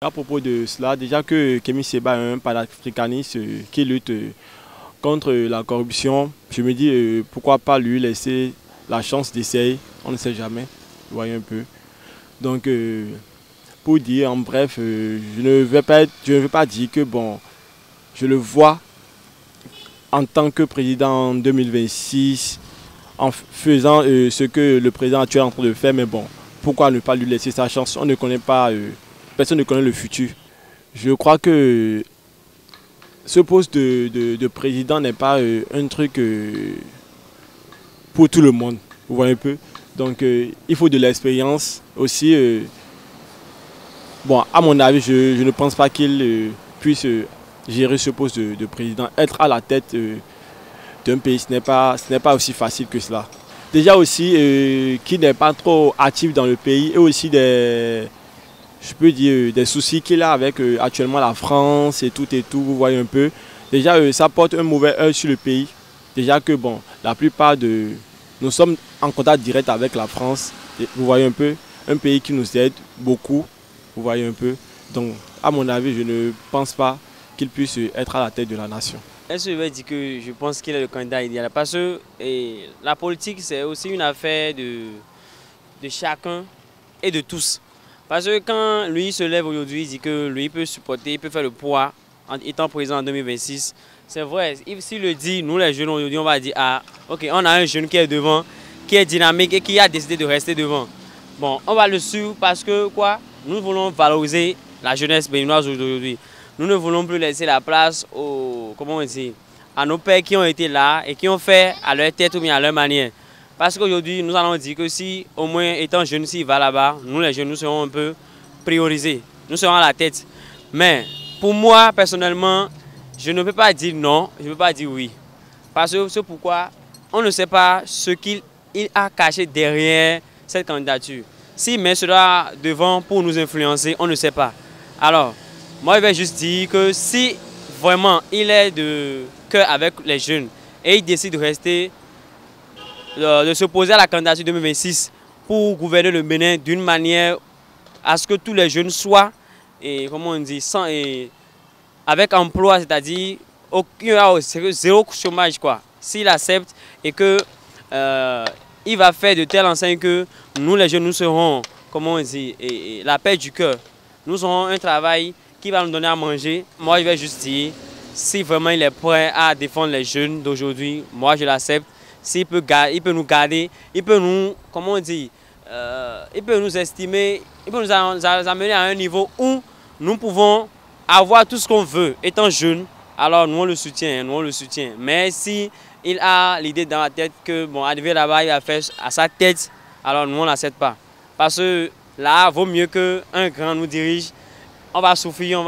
À propos de cela, déjà que Kémy Séba est un panafricaniste qui lutte contre la corruption, je me dis pourquoi pas lui laisser la chance d'essayer, on ne sait jamais, vous voyez un peu. Donc pour dire en bref, je ne veux pas dire que bon, je le vois en tant que président en 2026 en faisant ce que le président actuel est en train de faire, mais bon, pourquoi ne pas lui laisser sa chance? On ne connaît pas, personne ne connaît le futur. Je crois que ce poste de président n'est pas un truc pour tout le monde, vous voyez un peu. Donc il faut de l'expérience aussi. Bon, à mon avis, je ne pense pas qu'il puisse gérer ce poste de président. Être à la tête d'un pays, ce n'est pas aussi facile que cela. Déjà aussi, qui n'est pas trop actif dans le pays et aussi je peux dire, des soucis qu'il a avec actuellement la France et tout, vous voyez un peu. Déjà, ça porte un mauvais œil sur le pays. Déjà que, bon, la plupart de... Nous sommes en contact direct avec la France, vous voyez un peu, un pays qui nous aide beaucoup, vous voyez un peu. Donc, à mon avis, je ne pense pas qu'il puisse être à la tête de la nation. Est-ce que je vais dire que je pense qu'il est le candidat idéal? Parce que la politique, c'est aussi une affaire de chacun et de tous. Parce que quand lui se lève aujourd'hui, il dit que lui peut supporter, il peut faire le poids en étant président en 2026. C'est vrai, s'il le dit, nous les jeunes aujourd'hui, on va dire, ah, ok, on a un jeune qui est devant, qui est dynamique et qui a décidé de rester devant. Bon, on va le suivre parce que quoi? Nous voulons valoriser la jeunesse béninoise aujourd'hui. Nous ne voulons plus laisser la place comment on dit, à nos pères qui ont été là et qui ont fait à leur tête ou bien à leur manière. Parce qu'aujourd'hui, nous allons dire que si, au moins, étant jeune, s'il va là-bas, nous les jeunes, nous serons un peu priorisés. Nous serons à la tête. Mais pour moi, personnellement, je ne peux pas dire non, je ne peux pas dire oui. Parce que c'est pourquoi on ne sait pas ce qu'il a caché derrière cette candidature. S'il met cela devant pour nous influencer, on ne sait pas. Alors, moi, je vais juste dire que si vraiment il est de cœur avec les jeunes et il décide de rester, de s'opposer à la candidature 2026 pour gouverner le Bénin d'une manière à ce que tous les jeunes soient, et comment on dit, avec emploi, c'est-à-dire zéro chômage, quoi. S'il accepte et que il va faire de telle enseigne que nous les jeunes, nous serons, comment on dit, la paix du cœur. Nous aurons un travail qui va nous donner à manger. Moi, je vais juste dire, si vraiment il est prêt à défendre les jeunes d'aujourd'hui, moi je l'accepte. S'il peut, il peut nous garder, il peut nous, comment on dit, il peut nous estimer, il peut nous amener à un niveau où nous pouvons avoir tout ce qu'on veut étant jeune. Alors nous on le soutient, nous on le soutient. Mais si il a l'idée dans la tête que bon, arriver là-bas, il va faire à sa tête, alors nous on n'accepte pas. Parce que là, vaut mieux qu'un grand nous dirige. On va souffrir,